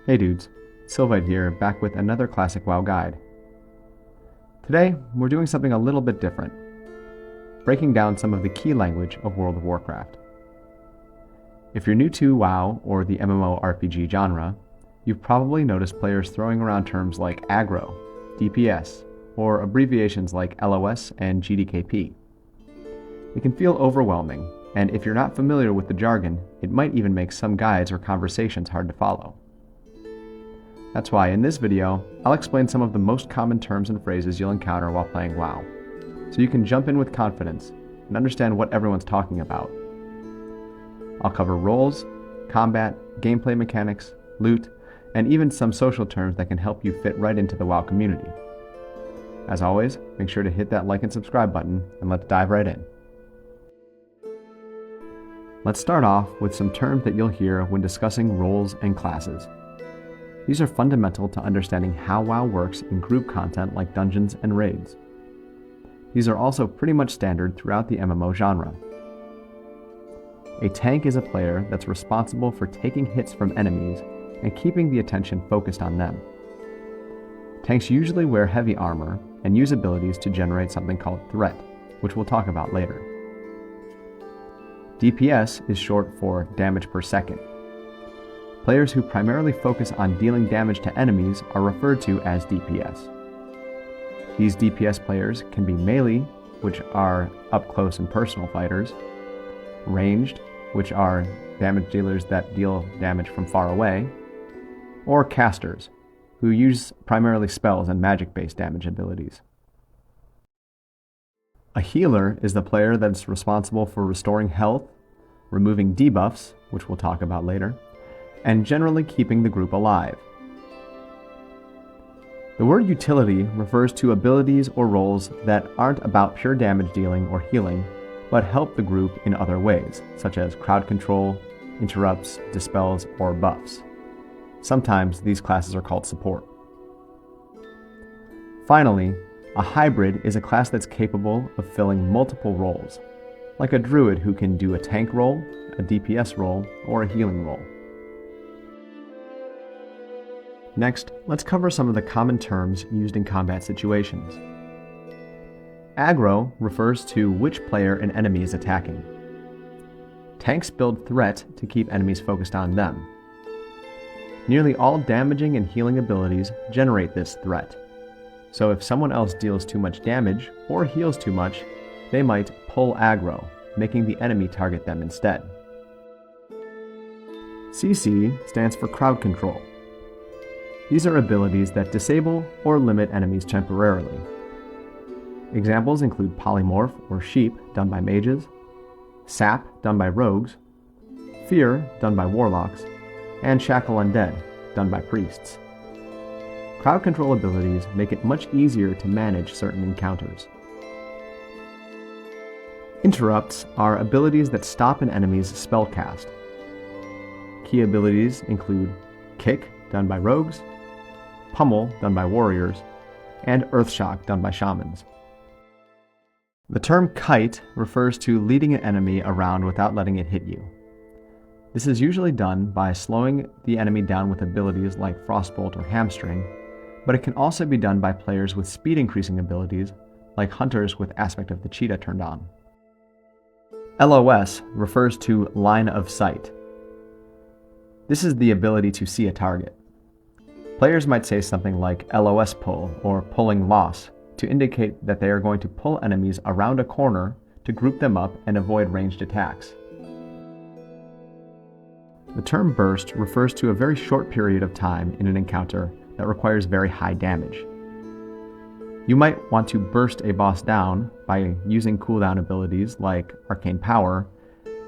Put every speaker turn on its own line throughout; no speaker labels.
Hey dudes, Silvite here, back with another classic WoW guide. Today, we're doing something a little bit different, breaking down some of the key language of World of Warcraft. If you're new to WoW or the MMORPG genre, you've probably noticed players throwing around terms like aggro, DPS, or abbreviations like LOS and GDKP. It can feel overwhelming, and if you're not familiar with the jargon, it might even make some guides or conversations hard to follow. That's why in this video, I'll explain some of the most common terms and phrases you'll encounter while playing WoW, so you can jump in with confidence and understand what everyone's talking about. I'll cover roles, combat, gameplay mechanics, loot, and even some social terms that can help you fit right into the WoW community. As always, make sure to hit that like and subscribe button, and let's dive right in. Let's start off with some terms that you'll hear when discussing roles and classes. These are fundamental to understanding how WoW works in group content like dungeons and raids. These are also pretty much standard throughout the MMO genre. A tank is a player that's responsible for taking hits from enemies and keeping the attention focused on them. Tanks usually wear heavy armor and use abilities to generate something called threat, which we'll talk about later. DPS is short for damage per second. Players who primarily focus on dealing damage to enemies are referred to as DPS. These DPS players can be melee, which are up close and personal fighters, ranged, which are damage dealers that deal damage from far away, or casters, who use primarily spells and magic-based damage abilities. A healer is the player that's responsible for restoring health, removing debuffs, which we'll talk about later, and generally keeping the group alive. The word utility refers to abilities or roles that aren't about pure damage dealing or healing, but help the group in other ways, such as crowd control, interrupts, dispels, or buffs. Sometimes these classes are called support. Finally, a hybrid is a class that's capable of filling multiple roles, like a druid who can do a tank role, a DPS role, or a healing role. Next, let's cover some of the common terms used in combat situations. Aggro refers to which player an enemy is attacking. Tanks build threat to keep enemies focused on them. Nearly all damaging and healing abilities generate this threat. So if someone else deals too much damage or heals too much, they might pull aggro, making the enemy target them instead. CC stands for crowd control. These are abilities that disable or limit enemies temporarily. Examples include polymorph or sheep done by mages, sap done by rogues, fear done by warlocks, and shackle undead done by priests. Crowd control abilities make it much easier to manage certain encounters. Interrupts are abilities that stop an enemy's spell cast. Key abilities include kick done by rogues, pummel done by warriors, and earthshock done by shamans. The term kite refers to leading an enemy around without letting it hit you. This is usually done by slowing the enemy down with abilities like frostbolt or hamstring, but it can also be done by players with speed increasing abilities like hunters with aspect of the cheetah turned on. LOS refers to line of sight. This is the ability to see a target. Players might say something like LOS pull or pulling loss to indicate that they are going to pull enemies around a corner to group them up and avoid ranged attacks. The term burst refers to a very short period of time in an encounter that requires very high damage. You might want to burst a boss down by using cooldown abilities like Arcane Power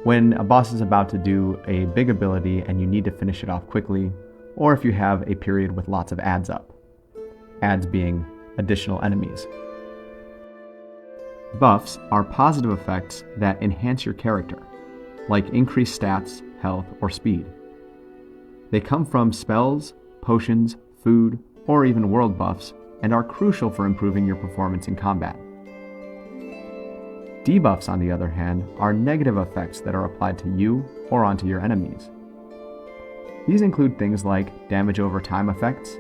when a boss is about to do a big ability and you need to finish it off quickly, or if you have a period with lots of adds up. Adds being additional enemies. Buffs are positive effects that enhance your character, like increased stats, health, or speed. They come from spells, potions, food, or even world buffs, and are crucial for improving your performance in combat. Debuffs, on the other hand, are negative effects that are applied to you or onto your enemies. These include things like damage over time effects,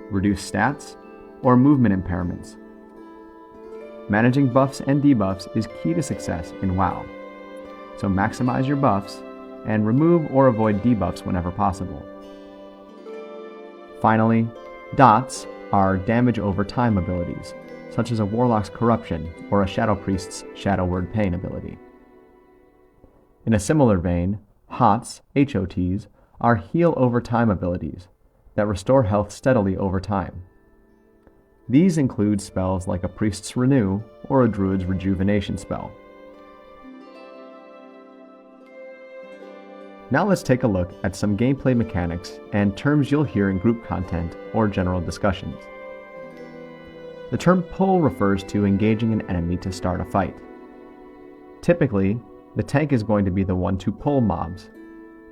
reduced stats, or movement impairments. Managing buffs and debuffs is key to success in WoW, so maximize your buffs and remove or avoid debuffs whenever possible. Finally, dots are damage over time abilities, such as a Warlock's Corruption or a Shadow Priest's Shadow Word Pain ability. In a similar vein, HOTS, HOTs, are heal over time abilities that restore health steadily over time. These include spells like a Priest's Renew or a Druid's Rejuvenation spell. Now let's take a look at some gameplay mechanics and terms you'll hear in group content or general discussions. The term pull refers to engaging an enemy to start a fight. Typically, the tank is going to be the one to pull mobs,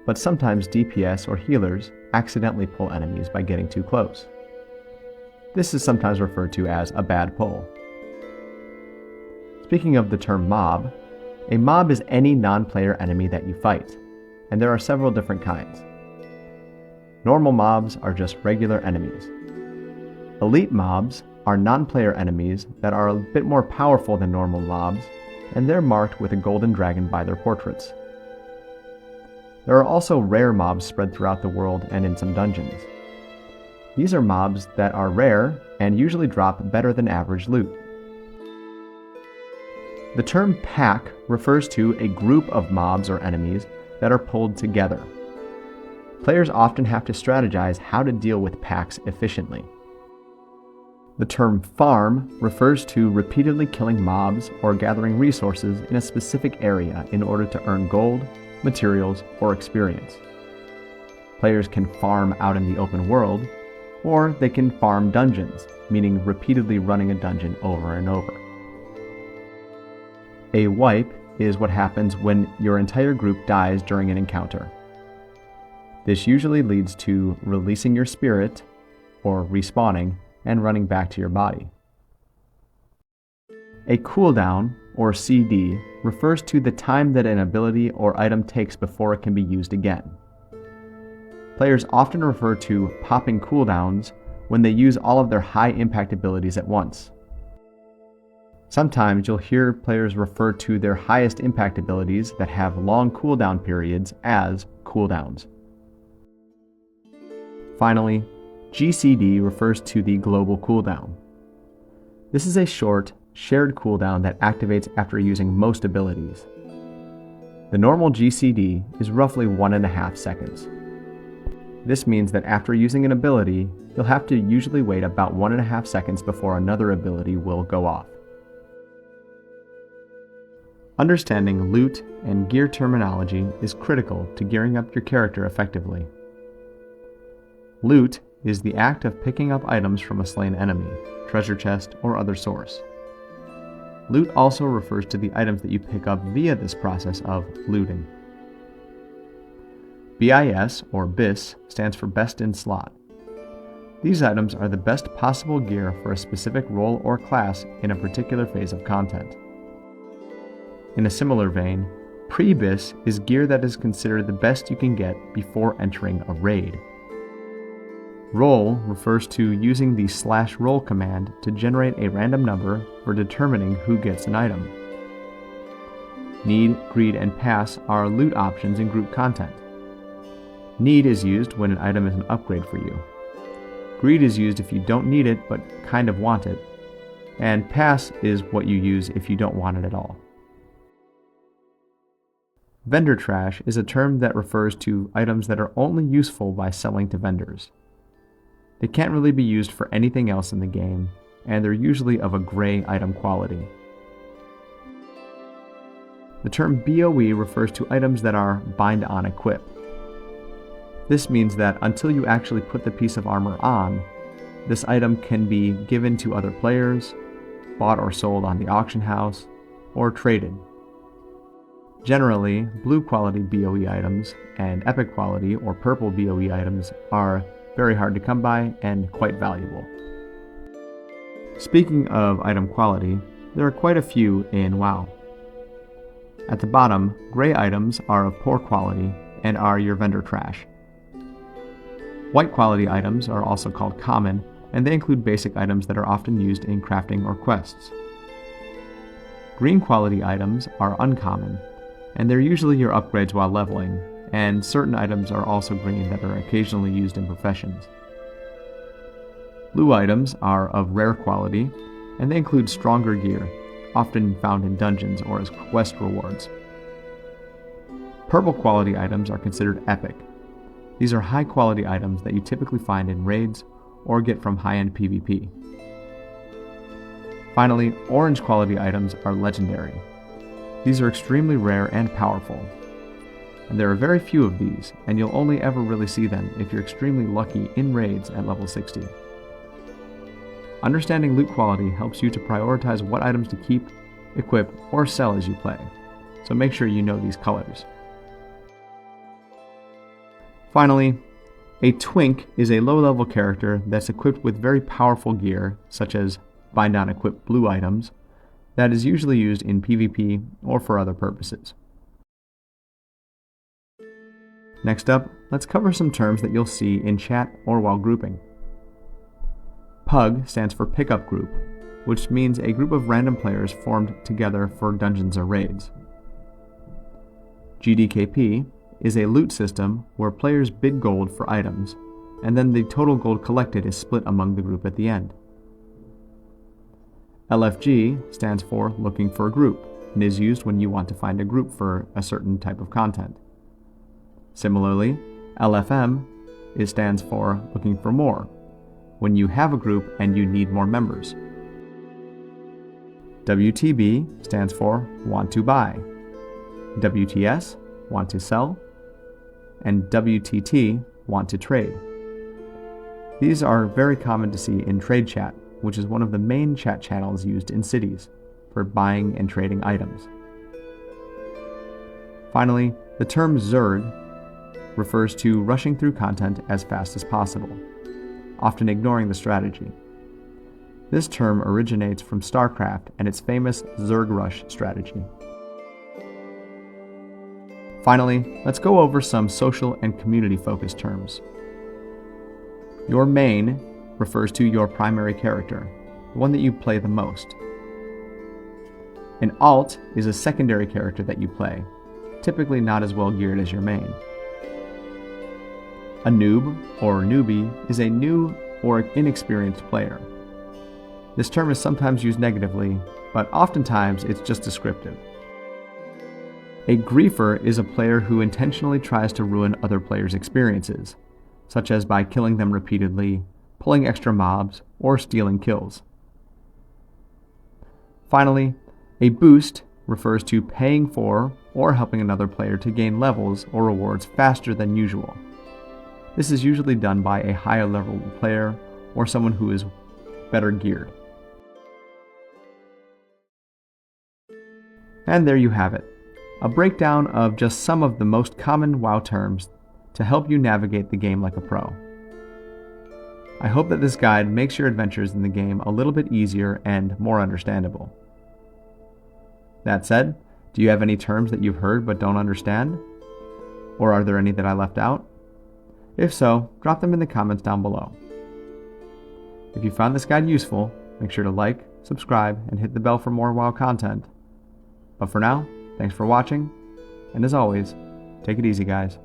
but sometimes DPS or healers accidentally pull enemies by getting too close. This is sometimes referred to as a bad pull. Speaking of the term mob, a mob is any non-player enemy that you fight, and there are several different kinds. Normal mobs are just regular enemies. Elite mobs are non-player enemies that are a bit more powerful than normal mobs, and they're marked with a golden dragon by their portraits. There are also rare mobs spread throughout the world and in some dungeons. These are mobs that are rare and usually drop better than average loot. The term pack refers to a group of mobs or enemies that are pulled together. Players often have to strategize how to deal with packs efficiently. The term farm refers to repeatedly killing mobs or gathering resources in a specific area in order to earn gold, materials, or experience. Players can farm out in the open world, or they can farm dungeons, meaning repeatedly running a dungeon over and over. A wipe is what happens when your entire group dies during an encounter. This usually leads to releasing your spirit, or respawning, and running back to your body. A cooldown, or CD, refers to the time that an ability or item takes before it can be used again. Players often refer to popping cooldowns when they use all of their high-impact abilities at once. Sometimes you'll hear players refer to their highest impact abilities that have long cooldown periods as cooldowns. Finally, GCD refers to the global cooldown. This is a short, shared cooldown that activates after using most abilities. The normal GCD is roughly 1.5 seconds. This means that after using an ability, you'll have to usually wait about 1.5 seconds before another ability will go off. Understanding loot and gear terminology is critical to gearing up your character effectively. Loot is the act of picking up items from a slain enemy, treasure chest, or other source. Loot also refers to the items that you pick up via this process of looting. BIS, or BIS, stands for Best in Slot. These items are the best possible gear for a specific role or class in a particular phase of content. In a similar vein, Pre-BIS is gear that is considered the best you can get before entering a raid. Roll refers to using the /roll command to generate a random number for determining who gets an item. Need, Greed, and Pass are loot options in group content. Need is used when an item is an upgrade for you. Greed is used if you don't need it but kind of want it. And Pass is what you use if you don't want it at all. Vendor trash is a term that refers to items that are only useful by selling to vendors. They can't really be used for anything else in the game, and they're usually of a gray item quality. The term BOE refers to items that are bind on equip. This means that until you actually put the piece of armor on, this item can be given to other players, bought or sold on the auction house, or traded. Generally, blue quality BOE items and epic quality or purple BOE items are very hard to come by and quite valuable. Speaking of item quality, there are quite a few in WoW. At the bottom, gray items are of poor quality and are your vendor trash. White quality items are also called common, and they include basic items that are often used in crafting or quests. Green quality items are uncommon, and they're usually your upgrades while leveling, and certain items are also green that are occasionally used in professions. Blue items are of rare quality, and they include stronger gear, often found in dungeons or as quest rewards. Purple quality items are considered epic. These are high quality items that you typically find in raids or get from high-end PvP. Finally, orange quality items are legendary. These are extremely rare and powerful. And there are very few of these, and you'll only ever really see them if you're extremely lucky in raids at level 60. Understanding loot quality helps you to prioritize what items to keep, equip, or sell as you play, so make sure you know these colors. Finally, a twink is a low-level character that's equipped with very powerful gear, such as bind on equip blue items, that is usually used in PvP or for other purposes. Next up, let's cover some terms that you'll see in chat or while grouping. PUG stands for Pickup Group, which means a group of random players formed together for dungeons or raids. GDKP is a loot system where players bid gold for items, and then the total gold collected is split among the group at the end. LFG stands for Looking for a Group, and is used when you want to find a group for a certain type of content. Similarly, LFM stands for Looking for More, when you have a group and you need more members. WTB stands for Want to Buy, WTS, Want to Sell, and WTT, Want to Trade. These are very common to see in trade chat, which is one of the main chat channels used in cities for buying and trading items. Finally, the term Zerg refers to rushing through content as fast as possible, often ignoring the strategy. This term originates from StarCraft and its famous Zerg Rush strategy. Finally, let's go over some social and community-focused terms. Your main refers to your primary character, the one that you play the most. An alt is a secondary character that you play, typically not as well geared as your main. A noob, or newbie, is a new or inexperienced player. This term is sometimes used negatively, but oftentimes it's just descriptive. A griefer is a player who intentionally tries to ruin other players' experiences, such as by killing them repeatedly, pulling extra mobs, or stealing kills. Finally, a boost refers to paying for or helping another player to gain levels or rewards faster than usual. This is usually done by a higher level player or someone who is better geared. And there you have it, a breakdown of just some of the most common WoW terms to help you navigate the game like a pro. I hope that this guide makes your adventures in the game a little bit easier and more understandable. That said, do you have any terms that you've heard but don't understand? Or are there any that I left out? If so, drop them in the comments down below. If you found this guide useful, make sure to like, subscribe, and hit the bell for more WoW content. But for now, thanks for watching, and as always, take it easy, guys.